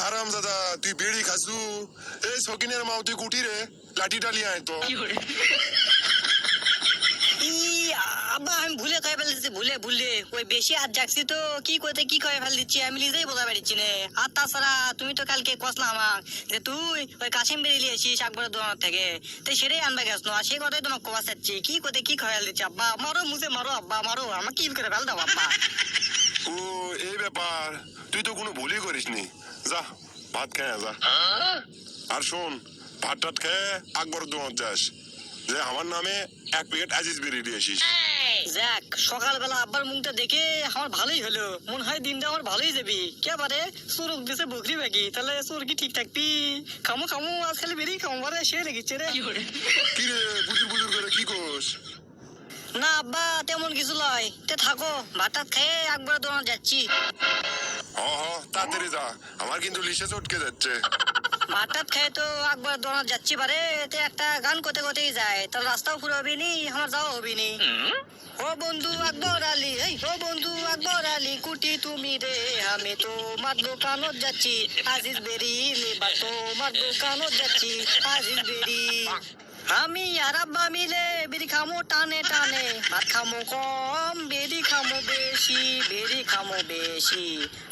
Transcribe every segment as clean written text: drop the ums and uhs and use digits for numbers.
হারাম দাদা তুই বেড়ি খাসু এই সকিনের মাও তুই কুটি রে লাঠিটা লিয়ে আয় তো আব্বা আমি ভুলে কয়ে ফেলতেছি ভুলে ভুলে ওই বেশি আর যাচ্ছি তো কি করতে কি কয়ে ফেল দিচ্ছি আমি নিজেই বোঝা পারছি না। আর তাছাড়া তুমি তো কালকে কসলা আমাক যে তুই ওই কাশিম বেরিয়ে আসিস আকবরের দোকান থেকে তো সেটাই আনবা গেছ না সেই কথাই তোমাকে কবা চাচ্ছি কি করতে কি কয়ে ফেল দিচ্ছি আব্বা মারো মুঝে মারো আব্বা মারো আমাকে কি করে ফেল দাও আব্বা। ও এই ব্যাপার তুই তো কোনো ভুলই করিসনি যা ভাত খেয়ে যা আর শোন ভাত টাত খেয়ে আকবরের দোকান যাস যে আমার নামে 1 প্যাকেট আজিজ বেরি দিয়ে আসিস। যাক সকালবেলা আব্বার মুখটা দেখে আমার ভালোই হলো মনে হয় দিনটা আমার ভালোই যাবি কে পারে সুরুক দিছে বকরি বাকি তাহলে সুর কি ঠিক থাকবি খামো খামো আজ খালি বেরিয়ে খামো বারে সে লেগেছে রে কি রে বুজুর বুজুর করে কি কোস? না আব্বা তেমন কিছু লয় তে থাকো ভাত খেয়ে একবার দোকান যাচ্ছি। হ হ তাড়াতাড়ি যা আমার কিন্তু লিসে চটকে যাচ্ছে। ভাত খেয়ে তো একবার দোকান যাচ্ছি পারে তে একটা গান করতে করতেই যায় তার রাস্তাও পুরো হবি নি আমার যাওয়া হবি নি। ও বন্ধু আকবর আলী এই ও বন্ধু আকবর আলী কুটি তুমি রে আমি তোমার দোকানত যাচ্ছি আজিজ বেরি লেবার তোমার দোকানত যাচ্ছি আজিজ বেরি আমি আর আব্বা মিলে বেরি খামো টানে টানে ভাত খামো কম বেরি খামো বেশি বেরি খামো বেশি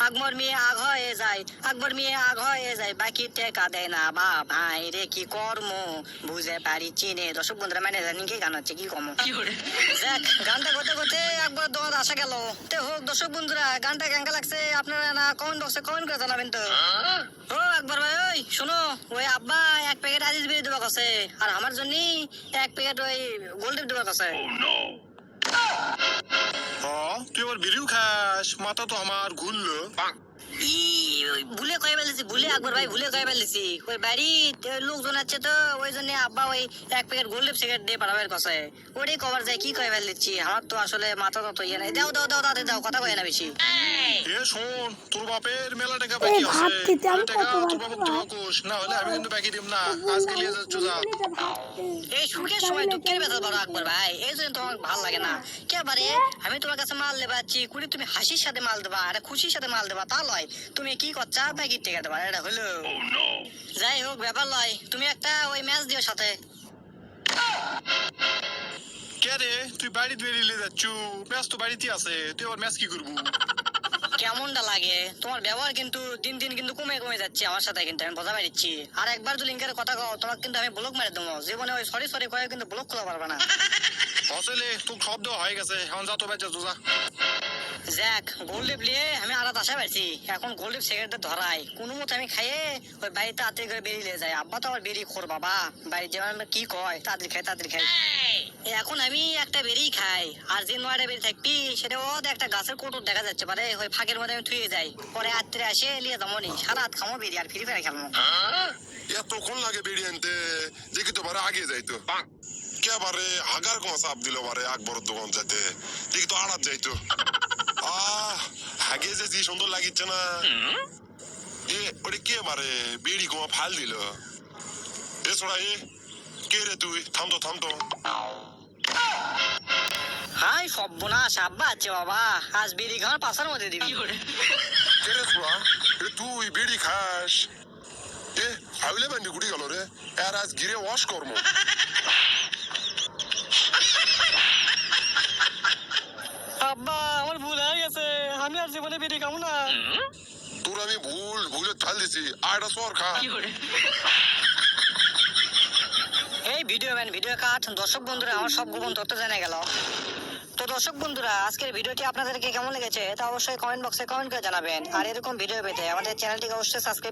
আকবর মেয়ে আগ হয়ে যায় আকবর মেয়ে আগ হয়ে যায় বাকি টেকা দেয় না বা ভাই রে কি কর্ম বুঝে পারি চিনে দর্শক বন্ধুরা মানে জানি কি গান হচ্ছে কি কম দেখ গানটা করতে করতে একবার দোকান আসা গেল তে হোক দর্শক বন্ধুরা গানটা কেঙ্কা লাগছে আপনারা না কমেন্ট বক্সে কমেন্ট করে জানাবেন তো। ও একবার ভাই ওই শোনো ওই আব্বা 1 প্যাকেট আজিজ বেরি দেওয়া কাছে আর আমার জন্য 1 প্যাকেট ওই গোল্ডেপ দেওয়া কাছে। তুই আবার বিড়িও খাস মাথা তো আমার ঘুরলো। ওই ভুলে কয়ে ফেলেছি ভুলে একবার ভাই ভুলে কয়ে ফেলেছি ওই বাড়ি লোকজন আছে তো ওই জন্য আব্বা ওই 1 প্যাকেট গোল্ডেপ সিগারেট দিয়ে পাঠাবের কাছে ওটাই কভার যায় কি কয়ে ফেলেছি আমার তো আসলে মাথা তো ইয়ে নাই দাও দাও দাও তাতে দাও কথা কয় না বেশি। এ শোন তোর বাপের মেলা টাকা বাকি আছে টাকা তোর বাপক জমা কোষ না হলে আমি কিন্তু বাকি দিব না আজকে নিয়ে যাচ্ছ যা। এই সুখের সময় দুঃখের ব্যথা বড় আকবর ভাই এই জন্য তোমার ভালো লাগে না কে বারে আমি তোমার কাছে মাল দেবা কুড়ি তুমি হাসির সাথে মাল দেবা আর খুশির সাথে মাল দেবা তা লয় তুমি কি করছা বাকি টেকা দেবা এটা হলো যাই হোক ব্যাপার লয় তুমি একটা ওই ম্যাচ দিও সাথে। কে রে তুই বাড়িতে বেরিয়ে যাচ্ছ ম্যাচ তো বাড়িতে আছে তুই আবার ম্যাচ কি করবো? কেমনটা লাগে তোমার ব্যবহার কিন্তু দিন দিন কিন্তু কমে কমে যাচ্ছে আমার সাথে কিন্তু আমি বোঝা পারছি আর একবার যদি লিঙ্কের কথা কও তোমাকে কিন্তু আমি ব্লক মেরে দেবো জীবনে ওই সরি সরি কয়ে কিন্তু ব্লক খোলা পারবে না। আসলে তোর শব্দ হয়ে গেছে এখন যা তো বেঁচে যা। যাক গোল্ডেপ নিয়ে আমি আলাদা আশা পাচ্ছি এখন গোল্ডেপ সিগারেটটা ধরাই কোনো মতো আমি খাইয়ে ওই বাড়িতে তাড়াতাড়ি করে বেরিয়ে যায় আব্বা তো আবার বেরিয়ে খোর বাবা বাড়ি যেমন কি কয় তাড়াতাড়ি খাই এখন আমি একটা বেরিয়ে খাই আর যে 9টা বেরিয়ে থাকবি সেটা ও একটা গাছের কোটর দেখা যাচ্ছে পারে ওই ফাঁকের মধ্যে আমি থুয়ে যাই পরে রাত্রে আসে নিয়ে যাবো নি সারা রাত খামো বেরিয়ে আর ফ্রি ফায়ার খেলবো। এতক্ষণ লাগে বেরিয়ে আনতে দেখি তো বারে আগে যাইতো কে বারে হাগার কোন চাপ দিল বারে আকবরের দোকান যাইতে দেখি তো আড়াত যাইতো হাগে যে সুন্দর লাগিচ্ছে না এ ওরে কে বারে বেড়ি গোয়া ফাল দিল এ ছোড়া এ কে রে তুই থামতো হাই সর্বনাশ আব্বা আছে বাবা আজ বিড়ি খাওয়ার পাশার মধ্যে দিবি কে রে ছোড়া এ তুই বেড়ি খাস এ হাইলে বান্ডি গুড়ি গেল রে আর আজ গিরে ওয়াশ কর্ম। আব্বা আমার ভুল হয়ে গেছে আমি আর জীবনে বেরিয়ে খাবো না। তোর আমি ভুলে ফাল দিছি আর একটা সর খা। এই ভিডিও কাট দর্শক বন্ধুরা আমার সব গোপন তথ্য জানা গেল। তো দর্শক বন্ধুরা আজকের ভিডিওটি আপনাদেরকে কেমন লেগেছে তা অবশ্যই কমেন্ট বক্সে কমেন্ট করে জানাবেন আর এরকম ভিডিও পেতে আমাদের চ্যানেলটিকে অবশ্যই সাবস্ক্রাইব